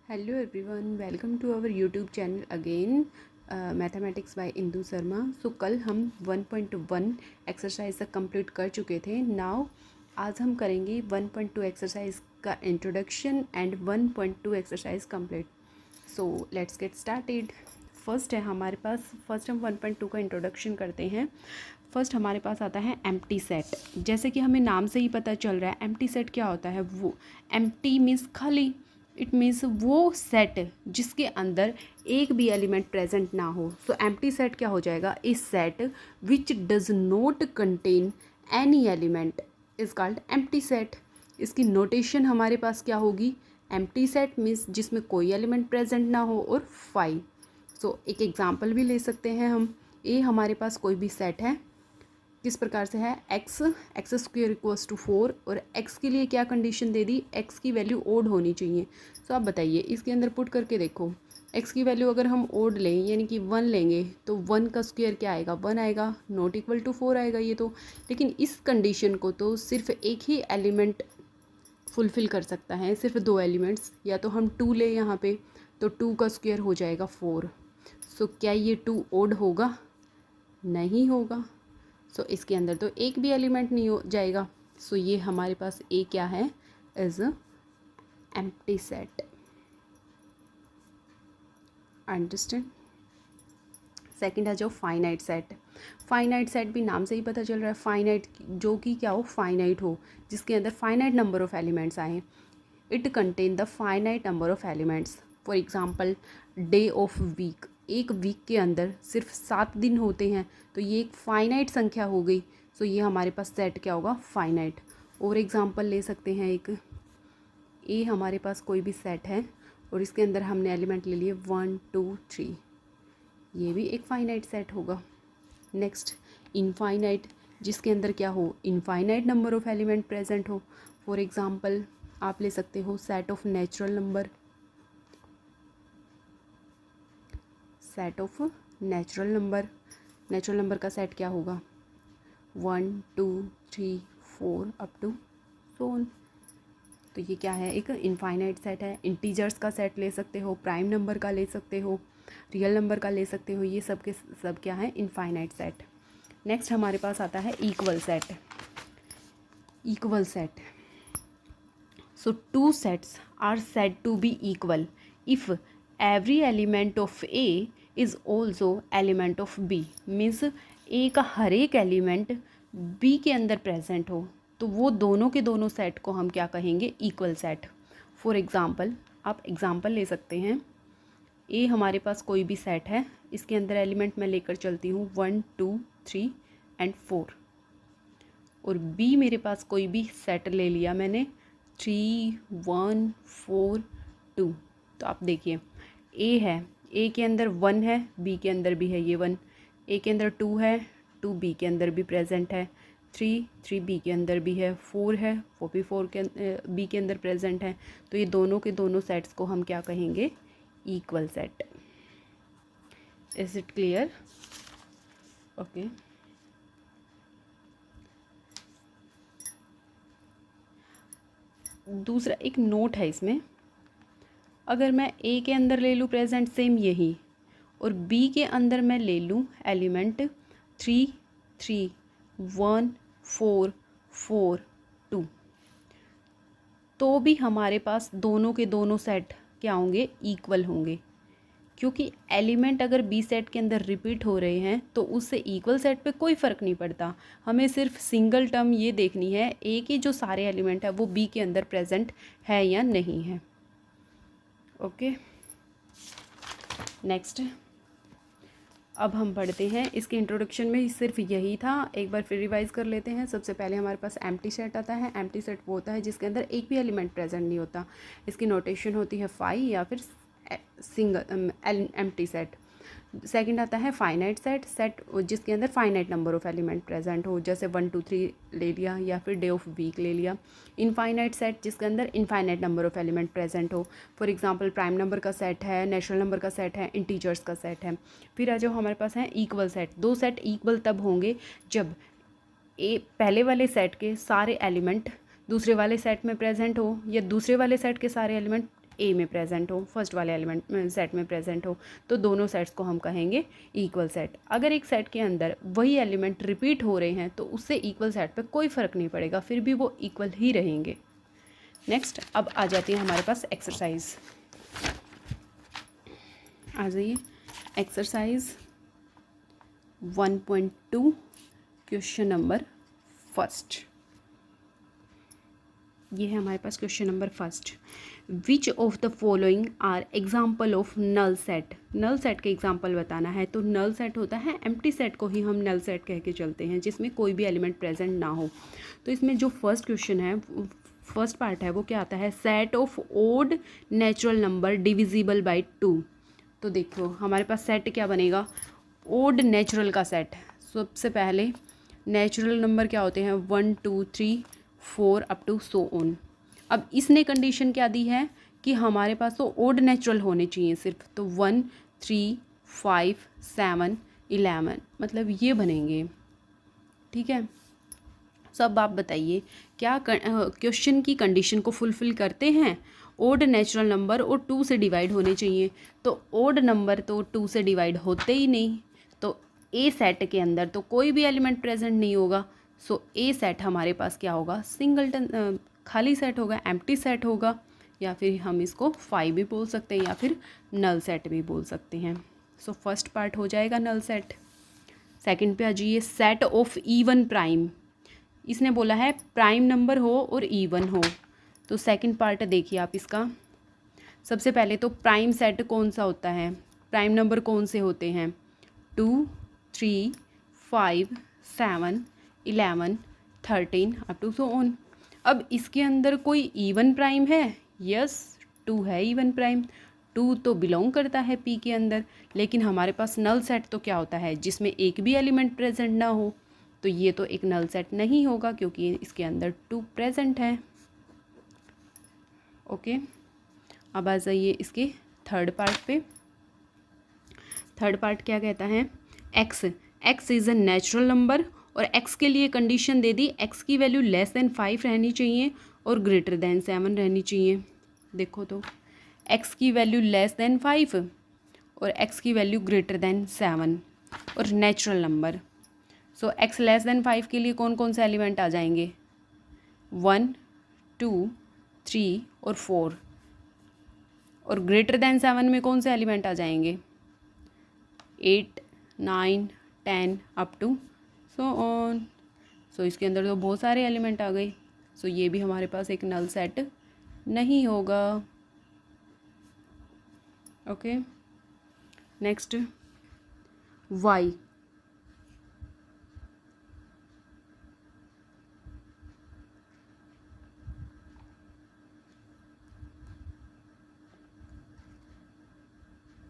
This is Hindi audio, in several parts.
Hello everyone, welcome to our YouTube channel again mathematics by Indu Sharma. So कल हम 1.1 एक्सरसाइज तक कंप्लीट कर चुके थे। नाउ आज हम करेंगे 1.2 एक्सरसाइज का introduction and 1.2 exercise complete. So let's get started. First हम 1.2 का इंट्रोडक्शन करते हैं। फर्स्ट हमारे पास आता है एम्प्टी सेट। जैसे कि हमें नाम से ही पता चल रहा है एम्प्टी सेट क्या होता है। वो एम्प्टी मीन्स खाली, इट मीन्स वो सेट जिसके अंदर एक भी एलिमेंट प्रेजेंट ना हो। सो एम्प्टी सेट क्या हो जाएगा, इस set which does not contain any element is called empty set. इसकी नोटेशन हमारे पास क्या होगी, एम्प्टी सेट मीन्स जिसमें कोई एलिमेंट प्रेजेंट ना हो और 5। सो एक एग्जांपल भी ले सकते हैं हम। ए हमारे पास कोई भी सेट है, किस प्रकार से है, एक्स स्क्वेयर इक्वल्स टू 4 और एक्स के लिए क्या कंडीशन दे दी, एक्स की वैल्यू ओड होनी चाहिए। सो आप बताइए इसके अंदर पुट करके देखो, एक्स की वैल्यू अगर हम ओड लें यानी कि 1 लेंगे तो 1 का स्क्वेयर क्या आएगा, 1 आएगा, नॉट इक्वल टू 4 आएगा ये तो। लेकिन इस कंडीशन को तो सिर्फ एक ही एलिमेंट फुलफ़िल कर सकता है, सिर्फ 2 एलिमेंट्स। या तो हम 2 लें यहाँ पे तो 2 का स्क्वेयर हो जाएगा 4। सो क्या ये 2 ओड होगा, नहीं होगा। सो इसके अंदर तो एक भी एलिमेंट नहीं हो जाएगा। सो ये हमारे पास ए क्या है, is empty set. Understand. Second है जो फाइनाइट सेट। फाइनाइट सेट भी नाम से ही पता चल रहा है, फाइनाइट जो कि क्या हो, फाइनाइट हो, जिसके अंदर फाइनाइट नंबर ऑफ एलिमेंट्स आए। It contain the finite number of elements. For example day of week, एक वीक के अंदर सिर्फ 7 दिन होते हैं, तो ये एक फाइनाइट संख्या हो गई। सो ये हमारे पास सेट क्या होगा, फाइनाइट। और एग्जांपल ले सकते हैं एक, ए हमारे पास कोई भी सेट है और इसके अंदर हमने एलिमेंट ले लिए 1 2 3, ये भी एक फाइनाइट सेट होगा। नेक्स्ट इनफाइनाइट, जिसके अंदर क्या हो, infinite number of element present हो। फॉर एग्जांपल आप ले सकते हो set of natural number, set of natural number. Natural number का सेट क्या होगा, 1 2 3 4 अप टू सो ऑन। तो ये क्या है, एक इनफाइनाइट सेट है। इंटीजर्स का सेट ले सकते हो, प्राइम नंबर का ले सकते हो, रियल नंबर का ले सकते हो, ये सब के सब क्या है, इनफाइनाइट सेट। नेक्स्ट हमारे पास आता है equal set. Equal set, so two sets are said to be equal if every element of A is also element of B। Means A का हर एक एलिमेंट B के अंदर प्रेजेंट हो तो वो दोनों के दोनों सेट को हम क्या कहेंगे, इक्वल सेट। फॉर एग्ज़ाम्पल आप एग्ज़ाम्पल ले सकते हैं, A हमारे पास कोई भी सेट है, इसके अंदर एलिमेंट मैं लेकर चलती हूँ 1 2 3 एंड 4, और B मेरे पास कोई भी सेट ले लिया मैंने 3 1 4 2। तो आप देखिए ए है, ए के अंदर 1 है, बी के अंदर भी है ये 1, ए के अंदर 2 है, 2 बी के अंदर भी प्रेजेंट है, 3 बी के अंदर भी है, 4 है, 4 भी 4 के बी के अंदर प्रेजेंट है। तो ये दोनों के दोनों सेट्स को हम क्या कहेंगे, equal set. Is it clear? Okay. दूसरा एक नोट है इसमें, अगर मैं ए के अंदर ले लूँ प्रेजेंट सेम यही, और बी के अंदर मैं ले लूँ एलिमेंट 3 3 1 4 4 2, तो भी हमारे पास दोनों के दोनों सेट क्या होंगे, इक्वल होंगे। क्योंकि एलिमेंट अगर बी सेट के अंदर रिपीट हो रहे हैं तो उससे इक्वल सेट पे कोई फ़र्क नहीं पड़ता। हमें सिर्फ सिंगल टर्म ये देखनी है, ए के जो सारे एलिमेंट है वो बी के अंदर प्रेजेंट है या नहीं है। ओके। नेक्स्ट अब हम पढ़ते हैं, इसके इंट्रोडक्शन में सिर्फ यही था, एक बार फिर रिवाइज कर लेते हैं। सबसे पहले हमारे पास एम्प्टी सेट आता है। एम्प्टी सेट वो होता है जिसके अंदर एक भी एलिमेंट प्रेजेंट नहीं होता। इसकी नोटेशन होती है 5 या फिर सिंगल एम्प्टी सेट। सेकंड आता है फाइनाइट सेट, सेट जिसके अंदर finite number of element present हो, जैसे 1 2 3 ले लिया या फिर डे ऑफ वीक ले लिया। इनफाइनाइट सेट जिसके अंदर infinite number of element present हो, फॉर एग्जांपल प्राइम नंबर का सेट है, नेचुरल नंबर का सेट है, इंटीजर्स का सेट है। फिर आ जाओ हमारे पास है इक्वल सेट। दो सेट इक्वल तब होंगे जब पहले वाले सेट के सारे एलिमेंट दूसरे वाले सेट में प्रेजेंट हो, या दूसरे वाले सेट के सारे एलिमेंट ए में प्रेजेंट हो, फर्स्ट वाले एलिमेंट सेट में प्रेजेंट हो, तो दोनों सेट्स को हम कहेंगे इक्वल सेट। अगर एक सेट के अंदर वही एलिमेंट रिपीट हो रहे हैं तो उससे इक्वल सेट पे कोई फ़र्क नहीं पड़ेगा, फिर भी वो इक्वल ही रहेंगे। नेक्स्ट अब आ जाती है हमारे पास एक्सरसाइज। आ जाइए एक्सरसाइज 1.2 क्वेश्चन नंबर फर्स्ट। ये है हमारे पास question number first. Which of the following are example of null set. Null set के एग्जाम्पल बताना है, तो नल सेट होता है एम्प्टी सेट को ही हम नल सेट कह के चलते हैं, जिसमें कोई भी एलिमेंट प्रेजेंट ना हो। तो इसमें जो फर्स्ट क्वेश्चन है, फर्स्ट पार्ट है, वो क्या आता है, set of odd natural number divisible by 2। तो देखो हमारे पास सेट क्या बनेगा, ओड नेचुरल का सेट। सबसे पहले नेचुरल नंबर क्या होते हैं, 1 2 3 4 अप टू सो ऑन। अब इसने कंडीशन क्या दी है कि हमारे पास तो ओड नेचुरल होने चाहिए सिर्फ, तो 1 3 5 7 11 मतलब ये बनेंगे। ठीक है, सब आप बताइए क्या क्वेश्चन की कंडीशन को फुलफ़िल करते हैं। ओड नेचुरल नंबर और 2 से डिवाइड होने चाहिए, तो ओड नंबर तो 2 से डिवाइड होते ही नहीं, तो ए सेट के अंदर तो कोई भी एलिमेंट प्रेजेंट नहीं होगा। सो ए सेट हमारे पास क्या होगा, सिंगलटन खाली सेट होगा, एम्प्टी सेट होगा, या फिर हम इसको 5 भी बोल सकते हैं, या फिर नल सेट भी बोल सकते हैं। सो फर्स्ट पार्ट हो जाएगा नल सेट। सेकंड पे आ जाइए, सेट ऑफ इवन प्राइम। इसने बोला है प्राइम नंबर हो और इवन हो, तो सेकंड पार्ट देखिए आप इसका। सबसे पहले तो प्राइम सेट कौन सा होता है, प्राइम नंबर कौन से होते हैं, 2 3 5 7 11 13 अप टू सो ऑन। अब इसके अंदर कोई इवन प्राइम है, यस 2 है इवन प्राइम, 2 तो बिलोंग करता है पी के अंदर। लेकिन हमारे पास नल सेट तो क्या होता है, जिसमें एक भी एलिमेंट प्रेजेंट ना हो, तो ये तो एक नल सेट नहीं होगा क्योंकि इसके अंदर 2 प्रेजेंट है। ओके, अब आ जाइए इसके थर्ड पार्ट पे। थर्ड पार्ट क्या कहता है, X is a natural number, और एक्स के लिए कंडीशन दे दी, एक्स की वैल्यू लेस देन 5 रहनी चाहिए और ग्रेटर देन 7 रहनी चाहिए। देखो तो एक्स की वैल्यू लेस देन 5 और एक्स की वैल्यू ग्रेटर देन 7 और नेचुरल नंबर। सो एक्स लेस देन 5 के लिए कौन कौन से एलिमेंट आ जाएंगे, 1 2 3 और 4, और ग्रेटर देन 7 में कौन से एलिमेंट आ जाएंगे, 8 9 10 अप टू सो ऑन। सो इसके अंदर तो बहुत सारे एलिमेंट आ गए, सो ये भी हमारे पास एक नल सेट नहीं होगा। Okay, next Y.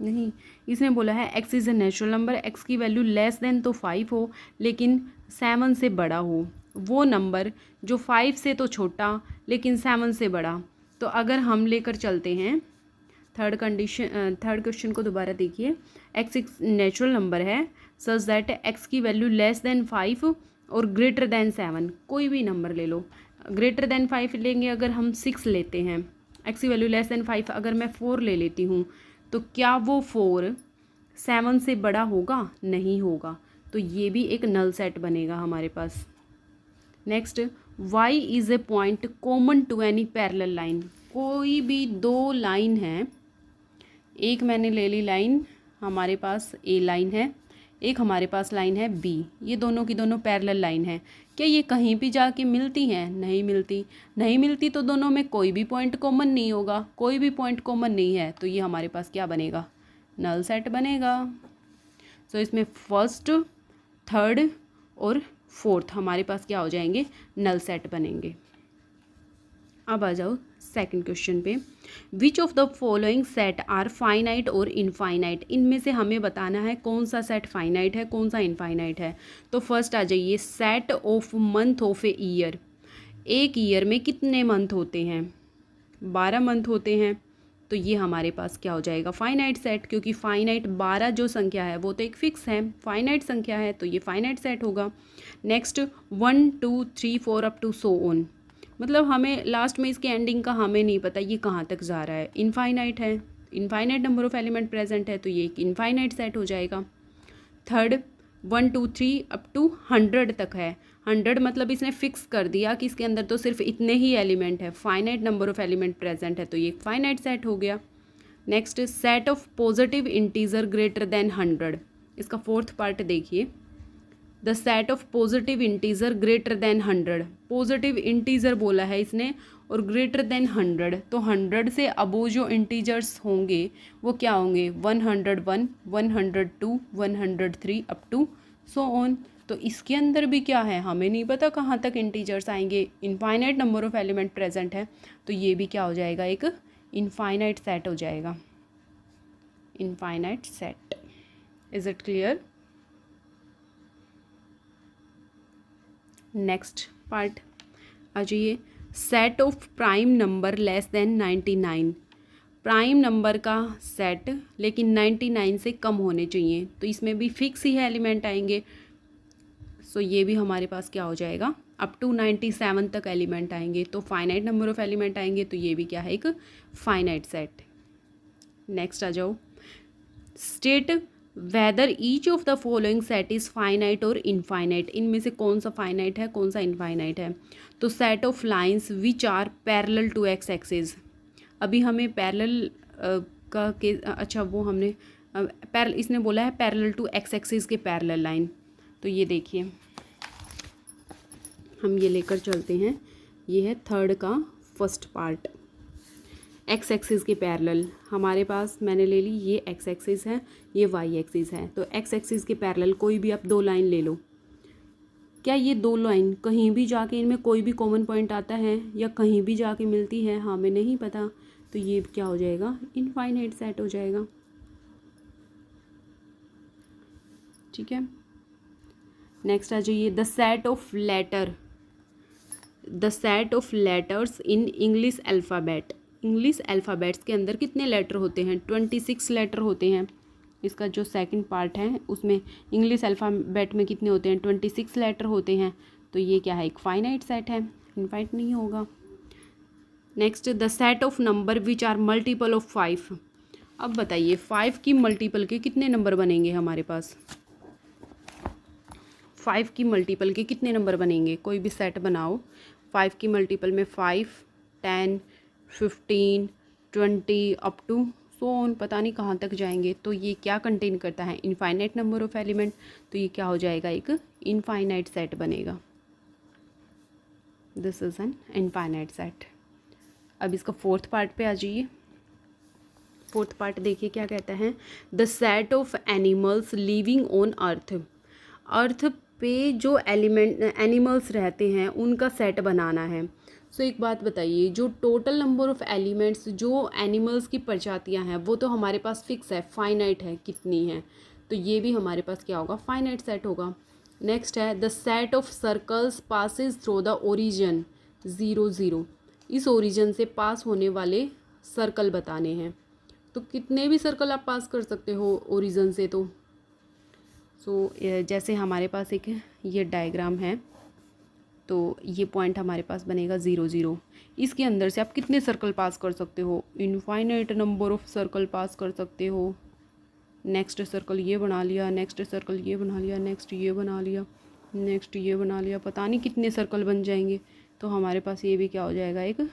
नहीं, इसने बोला है X is a natural number, X की वैल्यू लेस देन तो 5 हो लेकिन 7 से बड़ा हो, वो नंबर जो 5 से तो छोटा लेकिन 7 से बड़ा। तो अगर हम लेकर चलते हैं थर्ड क्वेश्चन को दोबारा देखिए, एक्स एक नेचुरल नंबर है सच दैट एक्स की वैल्यू लेस देन 5 और ग्रेटर देन 7, कोई भी नंबर ले लो। ग्रेटर देन 5 लेंगे अगर हम 6 लेते हैं, एक्स की वैल्यू लेस देन 5 अगर मैं 4 ले लेती हूँ, तो क्या वो 4 7 से बड़ा होगा, नहीं होगा, तो ये भी एक नल सेट बनेगा हमारे पास। Next, Y is a point common to any parallel line. कोई भी दो लाइन है, एक मैंने ले ली लाइन, हमारे पास ए लाइन है, एक हमारे पास लाइन है बी, ये दोनों की दोनों पैरेलल लाइन है। क्या ये कहीं भी जाके मिलती हैं, नहीं मिलती। नहीं मिलती तो दोनों में कोई भी पॉइंट कॉमन नहीं होगा, कोई भी पॉइंट कॉमन नहीं है, तो ये हमारे पास क्या बनेगा, नल सेट बनेगा। सो इसमें फर्स्ट थर्ड और फोर्थ हमारे पास क्या हो जाएंगे, नल सेट बनेंगे। अब आ जाओ सेकंड क्वेश्चन पे, which of the following set are finite और इनफाइनाइट। इनमें से हमें बताना है कौन सा सेट फाइनाइट है, कौन सा इनफाइनाइट है। तो फर्स्ट आ जाइए, set of month of a year. एक ईयर में कितने मंथ होते हैं, 12 मंथ होते हैं, तो ये हमारे पास क्या हो जाएगा, फाइनाइट सेट, क्योंकि फाइनाइट 12 जो संख्या है वो तो एक फिक्स है, फाइनाइट संख्या है, तो ये फाइनाइट सेट होगा। Next 1 2 3 4 up to so on, मतलब हमें लास्ट में इसके एंडिंग का हमें नहीं पता ये कहाँ तक जा रहा है। इनफाइनाइट है, infinite number of element present है, तो ये एक इनफाइनाइट सेट हो जाएगा। थर्ड 1 2 3 अप टू 100 तक है। 100 मतलब इसने फिक्स कर दिया कि इसके अंदर तो सिर्फ इतने ही एलिमेंट है, finite number of element present है, तो ये एक फाइनाइट सेट हो गया। Next set of positive integer greater than 100, इसका फोर्थ पार्ट देखिए। The set of positive integer greater than 100, positive integer बोला है इसने और ग्रेटर देन 100, तो 100 से अबो जो इंटीजर्स होंगे वो क्या होंगे, 101 102 103 अप टू सो ऑन। तो इसके अंदर भी क्या है हमें नहीं पता कहाँ तक इंटीजर्स आएंगे, infinite number of element present है, तो ये भी क्या हो जाएगा, एक इनफाइनाइट सेट हो जाएगा, infinite set. Is it clear? Next part आ जाइए, set of prime number less than 99, prime number का सेट लेकिन 99 से कम होने चाहिए, तो इसमें भी फिक्स ही है एलिमेंट आएंगे। सो ये भी हमारे पास क्या हो जाएगा, अप टू 97 तक एलिमेंट आएंगे, तो फाइनाइट नंबर ऑफ एलिमेंट आएंगे, तो ये भी क्या है, एक फाइनाइट सेट। नेक्स्ट आ जाओ, state whether each of the following set is finite और इनफाइनाइट, इनमें से कौन सा फाइनाइट है कौन सा इनफाइनाइट है। तो set of lines which are parallel to X axis, अभी हमें पैरेलल का के अच्छा वो हमने पैरेलल इसने बोला है पैरेलल टू एक्स एक्सिस के पैरेलल लाइन, तो ये देखिए हम ये लेकर चलते हैं, ये है थर्ड का फर्स्ट पार्ट। एक्स एक्सिस के पैरेलल हमारे पास मैंने ले ली, ये एक्स एक्सिस है ये वाई एक्सिस है, तो एक्स एक्सिस के पैरेलल कोई भी आप दो लाइन ले लो। क्या ये दो लाइन कहीं भी जाके इनमें कोई भी कॉमन पॉइंट आता है या कहीं भी जाके मिलती है, हमें नहीं पता, तो ये क्या हो जाएगा, इनफाइनाइट सेट हो जाएगा। ठीक है, नेक्स्ट आ जाइए, the set of letters in English alphabet, English alphabets के अंदर कितने लेटर होते हैं, 26 लेटर होते हैं। इसका जो सेकंड पार्ट है उसमें इंग्लिश अल्फ़ाबेट में कितने होते हैं, 26 लेटर होते हैं, तो ये क्या है, एक फाइनाइट सेट है, इनफाइनाइट नहीं होगा। Next the set of number which are multiple of 5, अब बताइए 5 की मल्टीपल के कितने नंबर बनेंगे हमारे पास, 5 की मल्टीपल के कितने नंबर बनेंगे, कोई भी सेट बनाओ, 5 की मल्टीपल में 5 10 15 20 अप टू सो ऑन, पता नहीं कहाँ तक जाएंगे, तो ये क्या कंटेन करता है, इनफाइनाइट नंबर ऑफ एलिमेंट, तो ये क्या हो जाएगा, एक इनफाइनाइट सेट बनेगा, this is an infinite set. अब इसका फोर्थ पार्ट पे आ जाइए, फोर्थ पार्ट देखिए क्या कहता है, the set of animals living on earth, earth पे जो एनिमल्स रहते हैं उनका सेट बनाना है। सो एक बात बताइए, जो टोटल नंबर ऑफ एलिमेंट्स जो एनिमल्स की प्रजातियां हैं वो तो हमारे पास फिक्स है, फाइनाइट है कितनी है, तो ये भी हमारे पास क्या होगा, फाइनाइट सेट होगा। नेक्स्ट है the set of circles passes through the origin 0 0, इस ओरिजिन से पास होने वाले सर्कल बताने हैं, तो कितने भी सर्कल आप पास कर सकते हो ओरिजिन से, तो जैसे हमारे पास एक ये डायग्राम है, तो ये पॉइंट हमारे पास बनेगा 0 0, इसके अंदर से आप कितने सर्कल पास कर सकते हो, इनफाइनाइट नंबर ऑफ सर्कल पास कर सकते हो। नेक्स्ट सर्कल ये बना लिया, नेक्स्ट सर्कल ये बना लिया, नेक्स्ट ये बना लिया, नेक्स्ट ये बना लिया, पता नहीं कितने सर्कल बन जाएंगे, तो हमारे पास ये भी क्या हो जाएगा, एक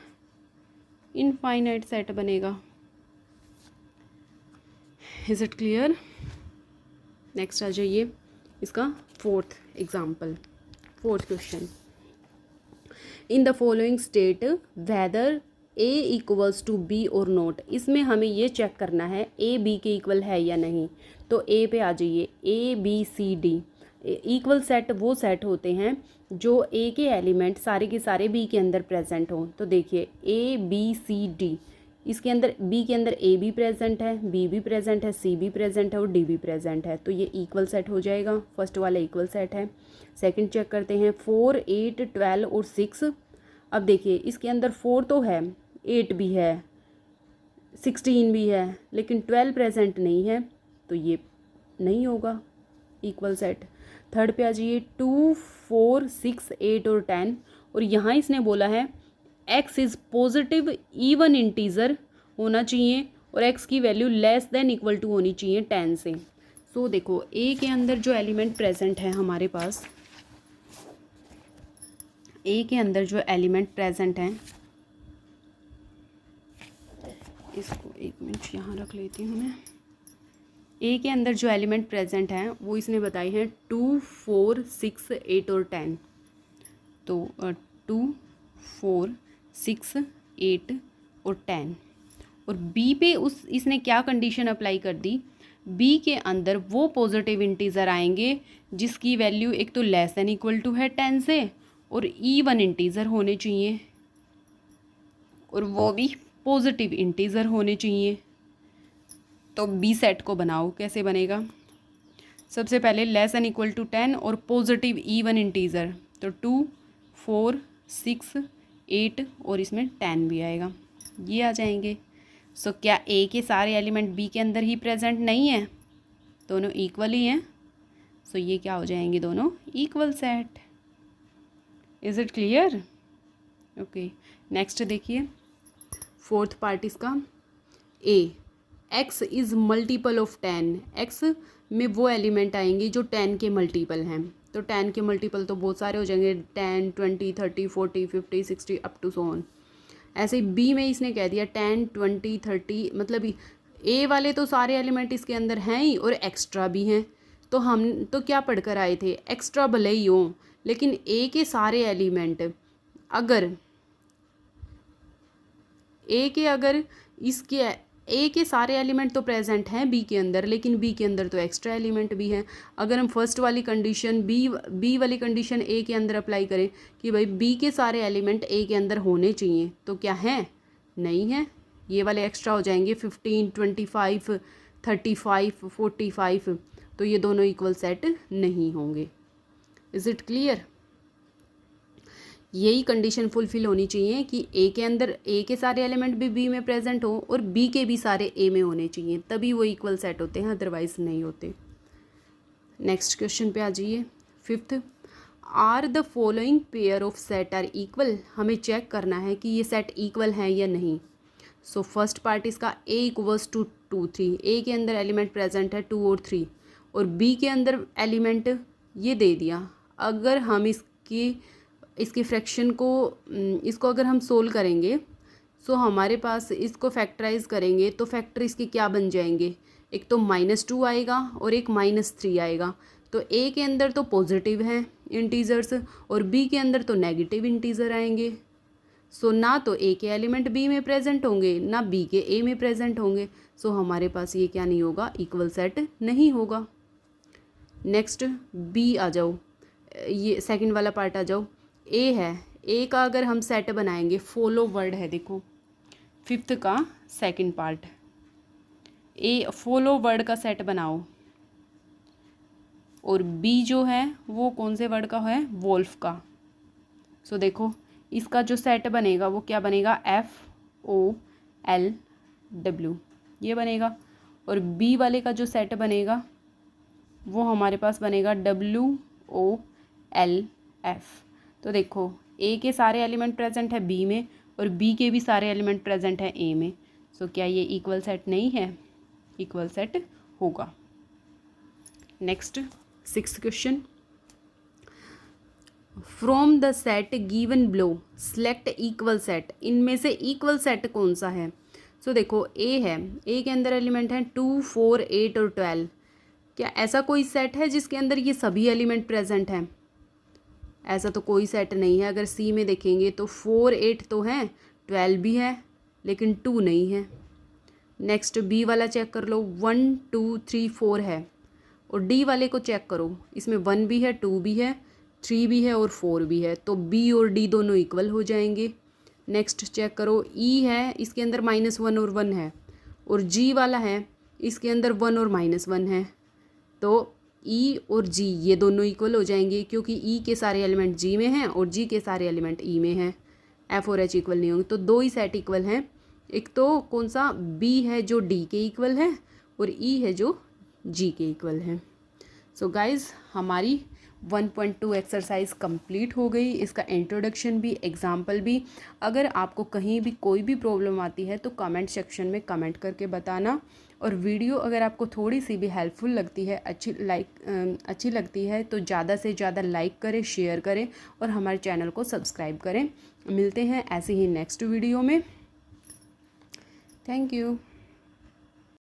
इनफाइनाइट सेट बनेगा। Is it clear? नेक्स्ट आ जाइए, इसका fourth example, fourth question, in the following state whether A equals to B और नॉट, इसमें हमें ये चेक करना है ए बी के इक्वल है या नहीं, तो ए पे आ जाइए, A B C D equal set वो सेट होते हैं जो ए के एलिमेंट सारे के सारे बी के अंदर प्रेजेंट हों, तो देखिए ए बी सी डी, इसके अंदर बी के अंदर ए भी प्रेजेंट है, बी भी प्रेजेंट है, सी भी प्रेजेंट है और डी भी प्रेजेंट है, तो ये इक्वल सेट हो जाएगा, फर्स्ट वाला इक्वल सेट है। सेकंड चेक करते हैं 4 8 12 और 6, अब देखिए इसके अंदर 4 तो है, 8 भी है, 16 भी है, लेकिन 12 प्रेजेंट नहीं है, तो ये नहीं होगा इक्वल सेट। थर्ड पे आ जाइए 2 4 6 8 और 10, और यहाँ इसने बोला है X is positive even integer होना चाहिए और एक्स की value less than equal to होनी चाहिए 10 से। सो देखो ए के अंदर जो एलिमेंट प्रेजेंट है हमारे पास, ए के अंदर जो एलिमेंट प्रेजेंट हैं, इसको 1 मिनट यहाँ रख लेती हूँ मैं। ए के अंदर जो एलिमेंट प्रेजेंट हैं वो इसने बताई हैं 2, 4, 6, 8 और 10। तो 2, 4, 6, 8 और 10। और बी पे इसने क्या कंडीशन अप्लाई कर दी, बी के अंदर वो पॉजिटिव इंटीजर आएंगे जिसकी वैल्यू एक तो लेस देन इक्वल टू है 10 से और इवन इंटीजर होने चाहिए, और वो भी पॉजिटिव इंटीजर होने चाहिए। तो बी सेट को बनाओ, कैसे बनेगा? सबसे पहले लेस देन इक्वल टू 10 और पॉजिटिव इवन इंटीजर, तो 2, 4, 6, 8 और इसमें 10 भी आएगा, ये आ जाएंगे। सो क्या ए के सारे एलिमेंट बी के अंदर ही प्रेजेंट नहीं है? दोनों इक्वल ही हैं, सो ये क्या हो जाएंगे? दोनों equal set. Is it clear? Okay, next देखिए, फोर्थ पार्ट इसका, a X is multiple of 10। X में वो एलिमेंट आएंगे जो 10 के मल्टीपल हैं। तो 10 के मल्टीपल तो बहुत सारे हो जाएंगे, 10, 20, 30, 40, 50, 60 अप टू सो ऑन। ऐसे ही बी में इसने कह दिया 10, 20, 30, मतलब ए वाले तो सारे एलिमेंट इसके अंदर हैं ही और एक्स्ट्रा भी हैं। तो हम तो क्या पढ़कर आए थे, एक्स्ट्रा भले ही हो लेकिन ए के सारे एलिमेंट अगर ए के सारे एलिमेंट तो प्रेजेंट हैं बी के अंदर, लेकिन बी के अंदर तो एक्स्ट्रा एलिमेंट भी हैं। अगर हम फर्स्ट वाली कंडीशन बी वाली कंडीशन ए के अंदर अप्लाई करें कि भाई बी के सारे एलिमेंट ए के अंदर होने चाहिए, तो क्या हैं? नहीं है, ये वाले एक्स्ट्रा हो जाएंगे 15, 25, 35, 45, तो ये दोनों इक्वल सेट नहीं होंगे। Is it clear? यही कंडीशन फुलफिल होनी चाहिए कि ए के अंदर ए के सारे एलिमेंट भी बी में प्रेजेंट हो और बी के भी सारे ए में होने चाहिए, तभी वो इक्वल सेट होते हैं, अदरवाइज नहीं होते। नेक्स्ट क्वेश्चन पे आ जाइए, fifth, are the following pair of set are equal. हमें चेक करना है कि ये सेट इक्वल हैं या नहीं। सो फर्स्ट पार्ट इसका ए इक्वल्स टू 2, 3। ए के अंदर एलिमेंट प्रेजेंट है 2 और 3 और बी के अंदर एलिमेंट ये दे दिया। अगर हम इसकी फ्रैक्शन को इसको अगर हम सोल्व करेंगे, सो हमारे पास इसको फैक्टराइज करेंगे तो फैक्टर इसके क्या बन जाएंगे, एक तो -2 आएगा और एक -3 आएगा। तो ए के अंदर तो पॉजिटिव हैं इंटीजर्स और बी के अंदर तो नेगेटिव इंटीजर आएंगे। सो ना तो ए के एलिमेंट बी में प्रेजेंट होंगे ना बी के ए में प्रेजेंट होंगे। सो हमारे पास ये क्या नहीं होगा, इक्वल सेट नहीं होगा। नेक्स्ट बी आ जाओ, ये सेकंड वाला पार्ट आ जाओ। ए है, ए का अगर हम सेट बनाएंगे, फॉलो वर्ड है, देखो फिफ्थ का सेकंड पार्ट, ए फॉलो वर्ड का सेट बनाओ और बी जो है वो कौन से वर्ड का है, वोल्फ का। सो देखो इसका जो सेट बनेगा वो क्या बनेगा, FOLW ये बनेगा, और बी वाले का जो सेट बनेगा वो हमारे पास बनेगा WOLF। तो देखो ए के सारे एलिमेंट प्रेजेंट है बी में और बी के भी सारे एलिमेंट प्रेजेंट है ए में। सो क्या ये इक्वल सेट नहीं है, इक्वल सेट होगा। Next sixth question, from the set given below select equal set. इनमें से इक्वल सेट कौन सा है? सो देखो ए है, ए के अंदर एलिमेंट हैं 2, 4, 8 और 12। क्या ऐसा कोई सेट है जिसके अंदर ये सभी एलिमेंट प्रेजेंट हैं? ऐसा तो कोई सेट नहीं है। अगर सी में देखेंगे तो 4, 8 तो हैं, 12 भी है लेकिन 2 नहीं है। नेक्स्ट बी वाला चेक कर लो, 1, 2, 3, 4 है, और डी वाले को चेक करो, इसमें 1 भी है, 2 भी है, 3 भी है और 4 भी है। तो बी और डी दोनों इक्वल हो जाएंगे। नेक्स्ट चेक करो, ई है, इसके अंदर -1 और 1 है, और जी वाला है, इसके अंदर 1 और -1 है। तो ई और जी ये दोनों इक्वल हो जाएंगे क्योंकि ई के सारे एलिमेंट जी में हैं और जी के सारे एलिमेंट ई में हैं। एफ और एच इक्वल नहीं होंगे, तो दो ही सेट इक्वल हैं। एक तो कौन सा, बी है जो डी के इक्वल है और ई है जो जी के इक्वल है। सो गाइज हमारी 1.2 एक्सरसाइज कंप्लीट हो गई, इसका इंट्रोडक्शन भी, एग्जाम्पल भी। अगर आपको कहीं भी कोई भी प्रॉब्लम आती है तो कमेंट सेक्शन में कमेंट करके बताना। और वीडियो अगर आपको थोड़ी सी भी हेल्पफुल लगती है, अच्छी लगती है तो ज़्यादा से ज़्यादा लाइक करें, शेयर करें और हमारे चैनल को सब्सक्राइब करें। मिलते हैं ऐसे ही नेक्स्ट वीडियो में। Thank you.